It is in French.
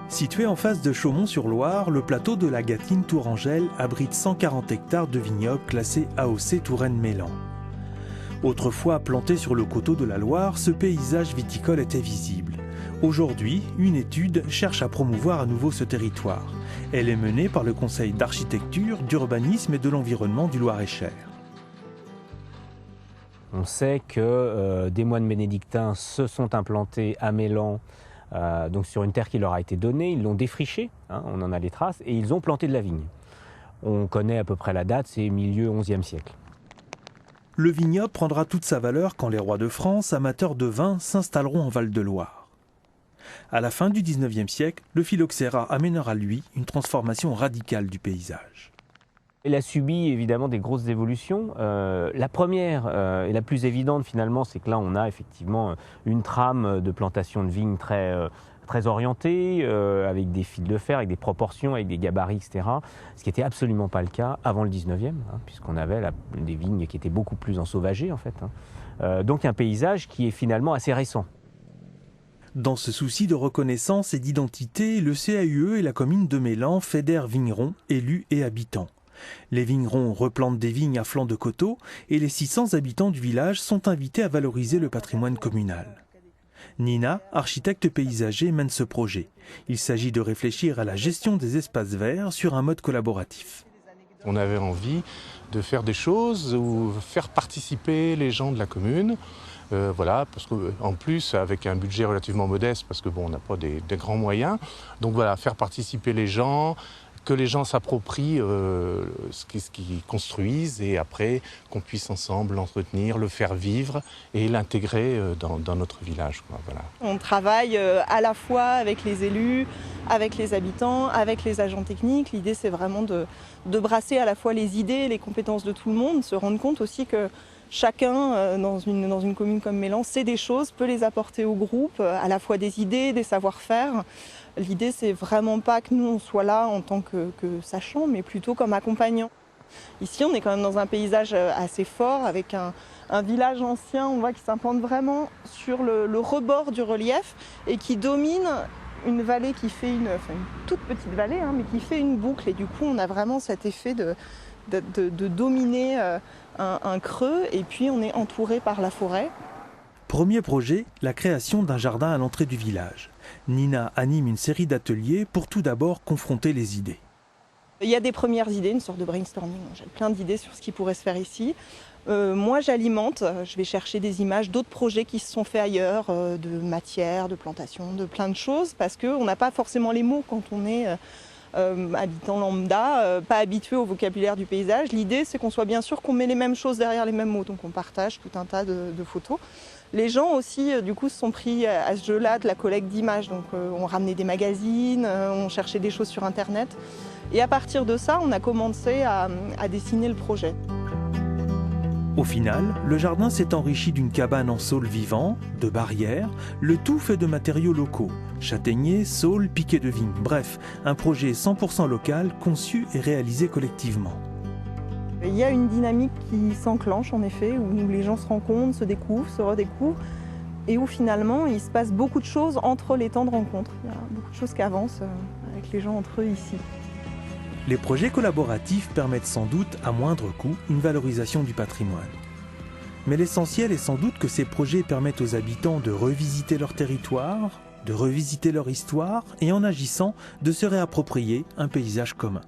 Situé en face de Chaumont-sur-Loire, le plateau de la Gâtine-Tourangelle abrite 140 hectares de vignobles classés AOC Touraine-Mélan. Autrefois planté sur le coteau de la Loire, ce paysage viticole était visible. Aujourd'hui, une étude cherche à promouvoir à nouveau ce territoire. Elle est menée par le Conseil d'architecture, d'urbanisme et de l'environnement du Loir-et-Cher. On sait que des moines bénédictins se sont implantés à Mélan, donc sur une terre qui leur a été donnée, ils l'ont défrichée, on en a les traces, et ils ont planté de la vigne. On connaît à peu près la date, c'est milieu XIe siècle. Le vignoble prendra toute sa valeur quand les rois de France, amateurs de vin, s'installeront en Val-de-Loire. À la fin du XIXe siècle, le phylloxéra amènera lui une transformation radicale du paysage. Il a subi évidemment des grosses évolutions. La première et la plus évidente finalement, c'est que là on a effectivement une trame de plantation de vignes très orientée, avec des fils de fer, avec des proportions, avec des gabarits, etc. Ce qui n'était absolument pas le cas avant le 19e, puisqu'on avait des vignes qui étaient beaucoup plus ensauvagées en fait. Donc un paysage qui est finalement assez récent. Dans ce souci de reconnaissance et d'identité, le CAUE et la commune de Mélan fédèrent vignerons, élus et habitants. Les vignerons replantent des vignes à flanc de coteau et les 600 habitants du village sont invités à valoriser le patrimoine communal. Nina, architecte paysager, mène ce projet. Il s'agit de réfléchir à la gestion des espaces verts sur un mode collaboratif. On avait envie de faire des choses ou faire participer les gens de la commune. Voilà, parce qu'en plus, avec un budget relativement modeste, parce que bon, on n'a pas des grands moyens. Donc voilà, faire participer les gens, que les gens s'approprient ce qu'ils construisent et après qu'on puisse ensemble l'entretenir, le faire vivre et l'intégrer dans notre village. Voilà. On travaille à la fois avec les élus, avec les habitants, avec les agents techniques. L'idée, c'est vraiment de brasser à la fois les idées et les compétences de tout le monde, se rendre compte aussi que chacun dans une commune comme Mélan sait des choses, peut les apporter au groupe, à la fois des idées, des savoir-faire. L'idée, c'est vraiment pas que nous on soit là en tant que sachants, mais plutôt comme accompagnants. Ici, on est quand même dans un paysage assez fort, avec un village ancien, on voit qu'il s'implante vraiment sur le rebord du relief et qui domine une vallée qui fait une toute petite vallée, mais qui fait une boucle. Et du coup, on a vraiment cet effet de dominer un creux, et puis on est entouré par la forêt. Premier projet, la création d'un jardin à l'entrée du village. Nina anime une série d'ateliers pour tout d'abord confronter les idées. Il y a des premières idées, une sorte de brainstorming. J'ai plein d'idées sur ce qui pourrait se faire ici. Moi, j'alimente, je vais chercher des images d'autres projets qui se sont faits ailleurs, de matière, de plantation, de plein de choses, parce qu'on n'a pas forcément les mots quand on est habitant lambda, pas habitué au vocabulaire du paysage. L'idée, c'est qu'on soit bien sûr qu'on met les mêmes choses derrière les mêmes mots, donc on partage tout un tas de photos. Les gens aussi, du coup, se sont pris à ce jeu-là de la collecte d'images. Donc, on ramenait des magazines, on cherchait des choses sur Internet. Et à partir de ça, on a commencé à dessiner le projet. Au final, le jardin s'est enrichi d'une cabane en saule vivant, de barrières, le tout fait de matériaux locaux. Châtaigniers, saules, piquets de vigne. Bref, un projet 100% local, conçu et réalisé collectivement. Il y a une dynamique qui s'enclenche en effet, où les gens se rencontrent, se découvrent, se redécouvrent, et où finalement il se passe beaucoup de choses entre les temps de rencontre. Il y a beaucoup de choses qui avancent avec les gens entre eux ici. Les projets collaboratifs permettent sans doute, à moindre coût, une valorisation du patrimoine. Mais l'essentiel est sans doute que ces projets permettent aux habitants de revisiter leur territoire, de revisiter leur histoire et en agissant, de se réapproprier un paysage commun.